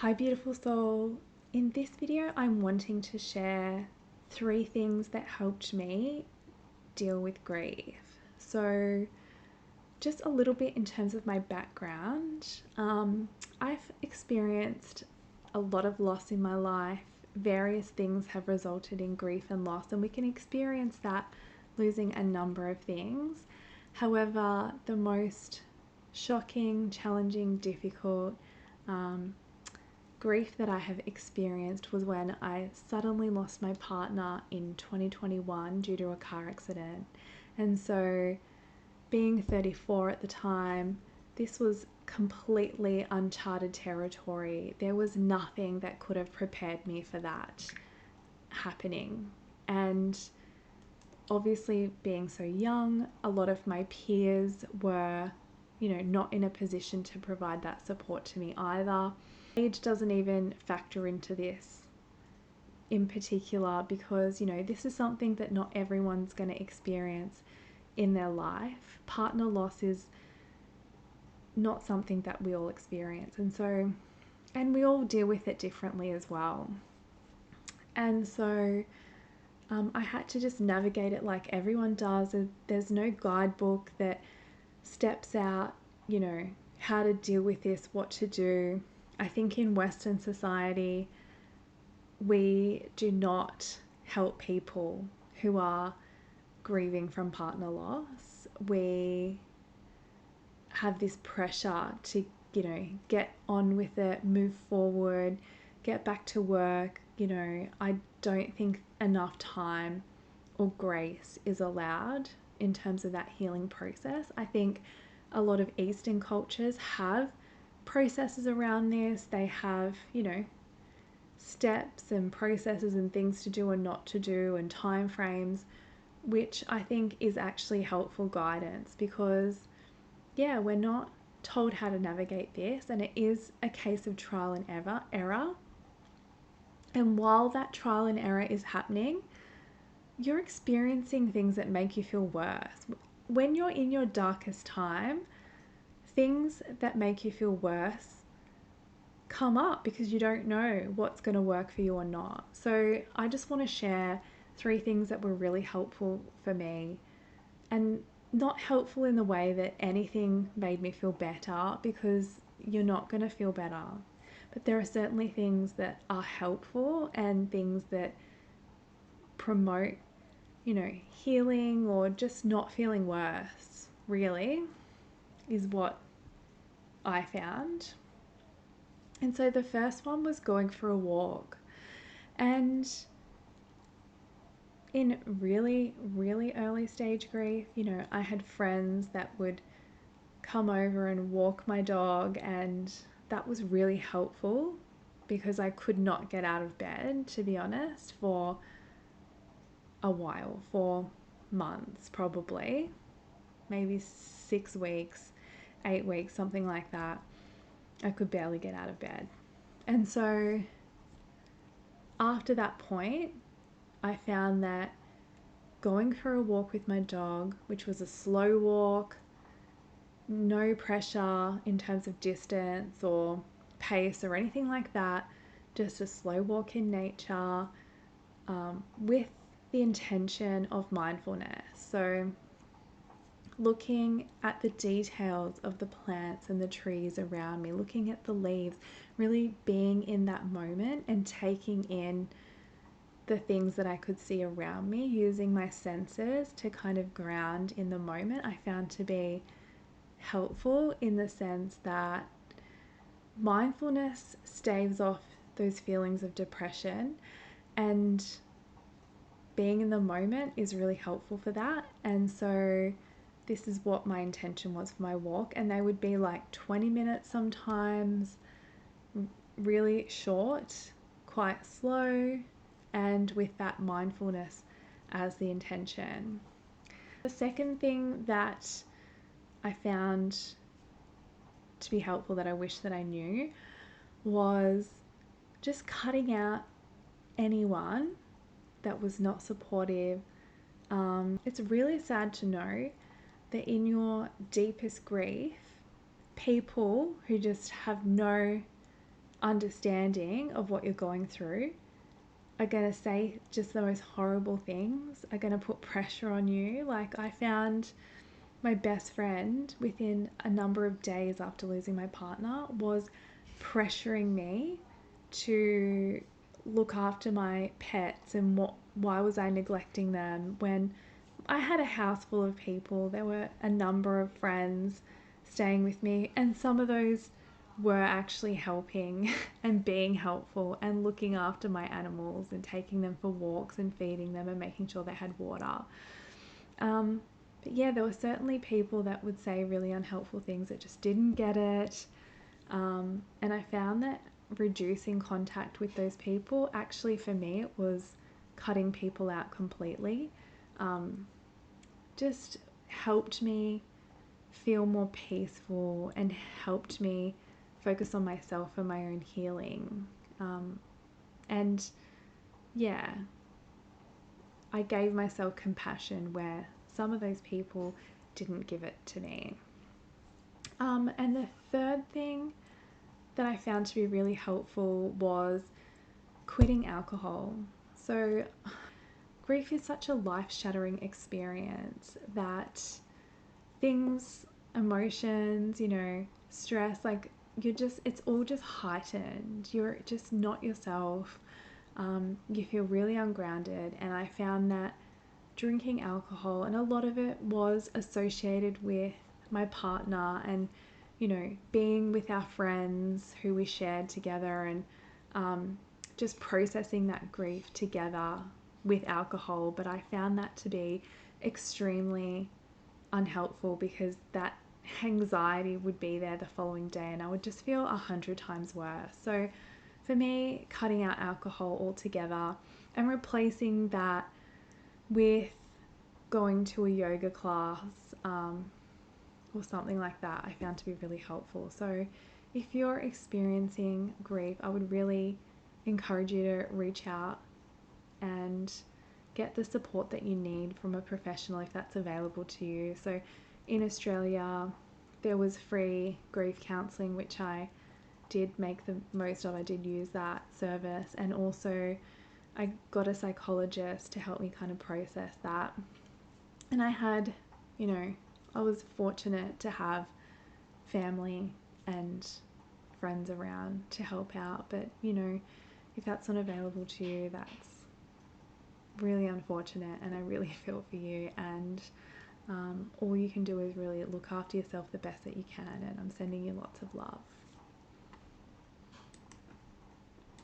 Hi beautiful soul. In this video I'm wanting to share 3 things that helped me deal with grief. So just a little bit in terms of my background. I've experienced a lot of loss in my life. Various things have resulted in grief and loss, and we can experience that losing a number of things. However, the most shocking, challenging, difficult grief that I have experienced was when I suddenly lost my partner in 2021 due to a car accident. And so, being 34 at the time, this was completely uncharted territory. There was nothing that could have prepared me for that happening. And obviously, being so young, a lot of my peers were, not in a position to provide that support to me either. Age doesn't even factor into this in particular because, this is something that not everyone's going to experience in their life. Partner loss is not something that we all experience, and we all deal with it differently as well. And so I had to just navigate it like everyone does. There's no guidebook that steps out, how to deal with this, what to do. I think in Western society, we do not help people who are grieving from partner loss. We have this pressure to, get on with it, move forward, get back to work. I don't think enough time or grace is allowed in terms of that healing process. I think a lot of Eastern cultures have processes around this. They have, steps and processes and things to do and not to do and time frames, which I think is actually helpful guidance because, we're not told how to navigate this, and it is a case of trial and error. And while that trial and error is happening, you're experiencing things that make you feel worse. When you're in your darkest time, things that make you feel worse come up because you don't know what's going to work for you or not. So I just want to share 3 things that were really helpful for me, and not helpful in the way that anything made me feel better, because you're not going to feel better. But there are certainly things that are helpful and things that promote, healing or just not feeling worse, really, is what I found. And so the first one was going for a walk. And in really, really early stage grief, I had friends that would come over and walk my dog, and that was really helpful because I could not get out of bed, to be honest, for a while, for months probably, maybe 6 weeks, 8 weeks, something like that. I could barely get out of bed. And so after that point, I found that going for a walk with my dog, which was a slow walk, no pressure in terms of distance or pace or anything like that, just a slow walk in nature, with the intention of mindfulness. So looking at the details of the plants and the trees around me, looking at the leaves, really being in that moment and taking in the things that I could see around me, using my senses to kind of ground in the moment, I found to be helpful in the sense that mindfulness staves off those feelings of depression, and being in the moment is really helpful for that. And so this is what my intention was for my walk, and they would be like 20 minutes sometimes, really short, quite slow, and with that mindfulness as the intention. The second thing that I found to be helpful, that I wish that I knew, was just cutting out anyone that was not supportive. It's really sad to know that in your deepest grief, people who just have no understanding of what you're going through are going to say just the most horrible things, are going to put pressure on you. Like, I found my best friend within a number of days after losing my partner was pressuring me to look after my pets and why was I neglecting them when I had a house full of people. There were a number of friends staying with me, and some of those were actually helping and being helpful and looking after my animals and taking them for walks and feeding them and making sure they had water. But yeah, there were certainly people that would say really unhelpful things that just didn't get it. And I found that reducing contact with those people, actually for me, it was cutting people out completely. Just helped me feel more peaceful and helped me focus on myself and my own healing. And yeah, I gave myself compassion where some of those people didn't give it to me. And the third thing that I found to be really helpful was quitting alcohol. So, grief is such a life shattering experience that things, emotions, stress, like it's all just heightened. You're just not yourself. You feel really ungrounded. And I found that drinking alcohol, and a lot of it was associated with my partner and, being with our friends who we shared together and just processing that grief together with alcohol. But I found that to be extremely unhelpful because that anxiety would be there the following day and I would just feel 100 times worse. So for me, cutting out alcohol altogether and replacing that with going to a yoga class or something like that, I found to be really helpful. So if you're experiencing grief, I would really encourage you to reach out and get the support that you need from a professional if that's available to you. So in Australia, there was free grief counselling, which I did make the most of. I did use that service, and also I got a psychologist to help me kind of process that. And I had, I was fortunate to have family and friends around to help out. But, if that's not available to you, that's really unfortunate, and I really feel for you. And all you can do is really look after yourself the best that you can. And I'm sending you lots of love.